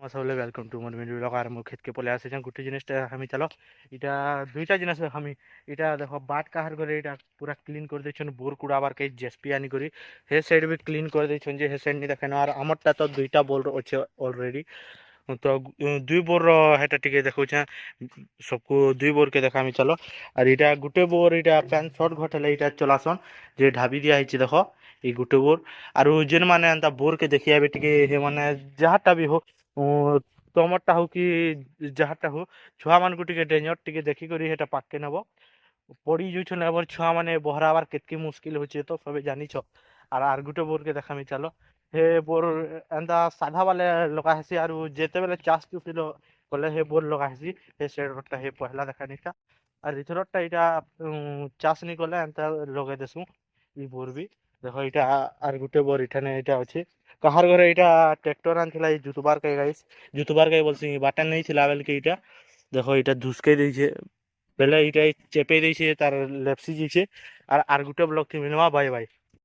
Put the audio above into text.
আসলে welcome to মোর video blog আর মো ক্ষেতকে পলে আসেছেন গোটে জিনিসটা আমি চাল এটা দুইটা জিনিস আমি এটা দেখো বাট কাহার করে এটা পুরা ক্লিন করে দিয়েছেন বোর কুড়া আবার কে জেসপি আনি করি হে সাইড বি ক্লিন করে দিয়েছেন যে হে সাইড নি দেখেন আর আমারটা তো দুইটা বোর আছে অলরেডি তো দুই বোর হেটা টিকে দেখুছে সবকু দুই বোর কে দেখা আমি চালো আর এটা গুটে বোর এটা প্যান শর্ট ঘটেলে এটা চলাসন যে ঢাবি দিয়া হয়েছে দেখো এই গুটে বোর আর যেন মানে এন্তা বোর কে দেখি আবে টিকে হে মানে যাহাটা বি হোক ତମରଟା ହଉ କି ଯାହାଟା ହଉ ଛୁଆମାନଙ୍କୁ ଟିକେ ଡେଞ୍ଜର ଟିକେ ଦେଖିକରି ହେଟା ପାଖକେ ନେବ ପଡ଼ି ଯାଉଛନ୍ ଆମର ଛୁଆମାନେ ବହରାବାର କେତକି ମୁସ୍କିଲ ହଉଛେ ତ ସବେ ଜାନିଛ ଆର ଗୁଟେ ବୋରକେ ଦେખાମି ଚାଲ ହେ ବୋର ଏନ୍ତା ସାଧା ବାଲେ ଲଗା ହେସି ଆରୁ ଯେତେବେଲେ ଚାଷ ଚୁସିଲ କଲେ ହେ ବୋର ଲଗା ହେସି ହେ ସେଟା ହେ ପହଲା ଦେখাନିଟା আর এথরটা এটা চাষ নি কলে এন্তা লগাই দেসু ই বোর বি দেখো এটা আর গুটে বোর এখানে এটা আছে কাহার ঘরে এটা ট্রাক্টর আনছিল এই জুতুবার কে গাইস জুতুবার কে বলছি বাটা নেই ছিল বেলকে এটা দেখো এটা ধুসকে দিয়েছে বেলে এটা চেপে দিয়েছে তার লেপসি দিয়েছে আর গুটে ব্লক থেকে মিলবা বাই বাই